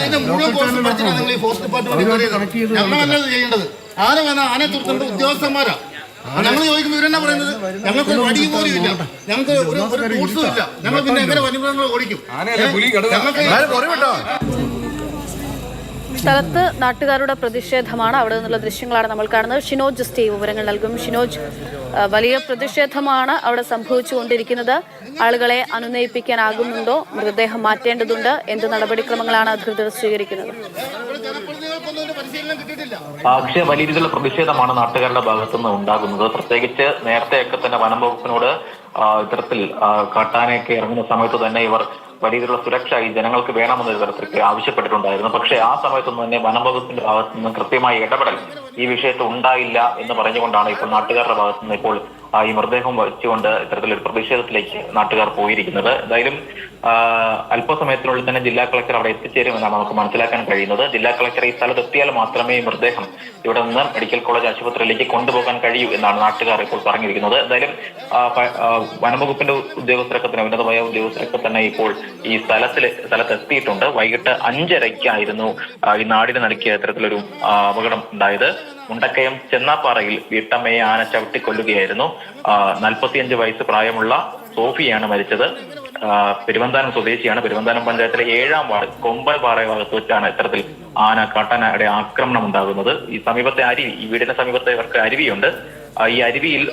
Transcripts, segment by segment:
അതിന്റെ മുഴുവൻ കോഴ്സ് പഠിച്ചിട്ടാണ് നിങ്ങൾ ഈ ഫോറസ്റ്റ് ഡിപ്പാർട്ട്മെന്റ് ഞങ്ങളല്ലത് ചെയ്യേണ്ടത്. ആന വന്ന ആനയെ തീർത്തേണ്ട ഉദ്യോഗസ്ഥന്മാരാ. ഞങ്ങൾ ചോദിക്കുമ്പോൾ ഇവരെന്നാ പറയുന്നത് ഞങ്ങൾക്ക് ഒരു വടി പോലും ഇല്ല, ഞങ്ങൾക്ക് ഒരു ടൂൾസും ഇല്ല, ഞങ്ങൾ പിന്നെ എങ്ങനെ വന്യമൃഗങ്ങൾ ഓടിക്കും? സ്ഥലത്ത് നാട്ടുകാരുടെ പ്രതിഷേധമാണ്. അവിടെ നിന്നുള്ള ദൃശ്യങ്ങളാണ് നമ്മൾ കാണുന്നത്. ഷിനോജ് സ്റ്റീവ് വിവരങ്ങൾ നൽകും. ഷിനോജ്, വലിയ പ്രതിഷേധമാണ് അവിടെ സംഭവിച്ചുകൊണ്ടിരിക്കുന്നത്. ആളുകളെ അനുനയിപ്പിക്കാനാകുന്നുണ്ടോ? മൃതദേഹം മാറ്റേണ്ടതുണ്ട്. എന്ത് നടപടിക്രമങ്ങളാണ് അധികൃതർ സ്വീകരിക്കുന്നത്? പക്ഷേ വലിയ രീതിയിലുള്ള പ്രതിഷേധമാണ് നാട്ടുകാരുടെ ഭാഗത്തുനിന്ന് ഉണ്ടാകുന്നത്. പ്രത്യേകിച്ച് നേരത്തെയൊക്കെ തന്നെ വനം വകുപ്പിനോട് ഇത്തരത്തിൽ കാട്ടാനയൊക്കെ ഇറങ്ങുന്ന സമയത്ത് തന്നെ ഇവർ വലിയ രീതിയിലുള്ള സുരക്ഷ ഈ ജനങ്ങൾക്ക് വേണമെന്ന തരത്തിലേക്ക് ആവശ്യപ്പെട്ടിട്ടുണ്ടായിരുന്നു. പക്ഷേ ആ സമയത്തൊന്നും തന്നെ വനം വകുപ്പിന്റെ ഭാഗത്തു നിന്ന് കൃത്യമായ ഇടപെടൽ ഈ വിഷയത്തിൽ ഉണ്ടായില്ല എന്ന് പറഞ്ഞുകൊണ്ടാണ് ഇപ്പോൾ നാട്ടുകാരുടെ ഭാഗത്തു നിന്ന് ഇപ്പോൾ ഈ മൃതദേഹം വെച്ചുകൊണ്ട് ഇത്തരത്തിലൊരു പ്രതിഷേധത്തിലേക്ക് നാട്ടുകാർ പോയിരിക്കുന്നത്. എന്തായാലും അല്പസമയത്തിനുള്ളിൽ തന്നെ ജില്ലാ കളക്ടർ അവിടെ എത്തിച്ചേരുമെന്നാണ് നമുക്ക് മനസ്സിലാക്കാൻ കഴിയുന്നത്. ജില്ലാ കളക്ടർ ഈ സ്ഥലത്തെത്തിയാൽ മാത്രമേ ഈ മൃതദേഹം ഇവിടെ നിന്ന് മെഡിക്കൽ കോളേജ് ആശുപത്രിയിലേക്ക് കൊണ്ടുപോകാൻ കഴിയൂ എന്നാണ് നാട്ടുകാർ ഇപ്പോൾ പറഞ്ഞിരിക്കുന്നത്. എന്തായാലും വനംവകുപ്പിന്റെ ഉദ്യോഗസ്ഥരൊക്കെ തന്നെ ഉന്നതമായ ഉദ്യോഗസ്ഥരൊക്കെ തന്നെ ഇപ്പോൾ ഈ സ്ഥലത്തെത്തിയിട്ടുണ്ട്. വൈകിട്ട് 5:30 ഈ നാടിന് നടുക്കിയ ഇത്തരത്തിലൊരു അപകടം ഉണ്ടായത്. മുണ്ടക്കയം ചെന്നാപ്പാറയിൽ വീട്ടമ്മയെ ആന ചവിട്ടിക്കൊല്ലുകയായിരുന്നു. 45 വയസ്സ് പ്രായമുള്ള സോഫിയാണ് മരിച്ചത്. പെരുവന്താനം സ്വദേശിയാണ്. പെരുവന്താനം പഞ്ചായത്തിലെ 7-ാം വാർഡ് കൊമ്പൽ പാറ ഭാഗത്ത് വെച്ചാണ് ഇത്തരത്തിൽ കാട്ടാനയുടെ ആക്രമണം ഉണ്ടാകുന്നത്. ഈ സമീപത്തെ അരുവി, ഈ വീടിന്റെ സമീപത്തെ ഇവർക്ക് അരുവിയുണ്ട്. ഈ അരുവിയിൽ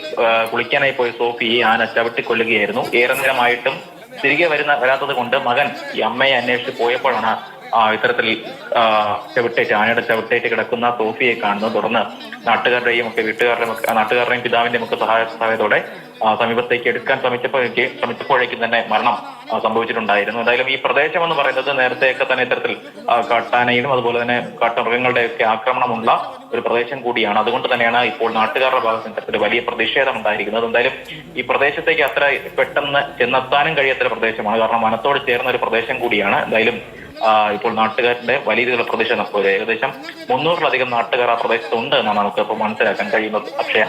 കുളിക്കാനായി പോയ സോഫിയെ ആന ചവിട്ടിക്കൊല്ലുകയായിരുന്നു. ഏറെ നേരമായിട്ടും തിരികെ വരാത്തത് കൊണ്ട് മകൻ ഈ അമ്മയെ അന്വേഷിച്ച് പോയപ്പോഴാണ് ഇത്തരത്തിൽ ആനയുടെ ചവിട്ടേറ്റ് കിടക്കുന്ന സോഫിയെ കാണുന്നത്. തുടർന്ന് നാട്ടുകാരുടെയും പിതാവിന്റെയും ഒക്കെ സഹായത്തോടെ സമീപത്തേക്ക് എടുക്കാൻ ശ്രമിച്ചപ്പോഴേക്കും തന്നെ മരണം സംഭവിച്ചിട്ടുണ്ടായിരുന്നു. എന്തായാലും ഈ പ്രദേശം എന്ന് പറയുന്നത് നേരത്തെയൊക്കെ തന്നെ ഇത്തരത്തിൽ കാട്ടാനയിലും അതുപോലെ തന്നെ കാട്ടുമൃഗങ്ങളുടെ ഒക്കെ ആക്രമണമുള്ള ഒരു പ്രദേശം കൂടിയാണ്. അതുകൊണ്ട് തന്നെയാണ് ഇപ്പോൾ നാട്ടുകാരുടെ ഭാഗത്ത് ഇത്തരത്തിൽ വലിയ പ്രതിഷേധം ഉണ്ടായിരിക്കുന്നത്. എന്തായാലും ഈ പ്രദേശത്തേക്ക് അത്ര പെട്ടെന്ന് ചെന്നെത്താനും കഴിയാത്ത പ്രദേശമാണ്. കാരണം വനത്തോട് ചേർന്ന ഒരു പ്രദേശം കൂടിയാണ്. എന്തായാലും ഇപ്പോൾ നാട്ടുകാരുടെ വലിയ രീതിയിലുള്ള പ്രതിഷേധം, ഏകദേശം 300-ലധികം നാട്ടുകാർ ആ പ്രദേശത്തുണ്ട് എന്നാണ് നമുക്ക് ഇപ്പോൾ മനസ്സിലാക്കാൻ കഴിയുന്നത്. അക്ഷയ.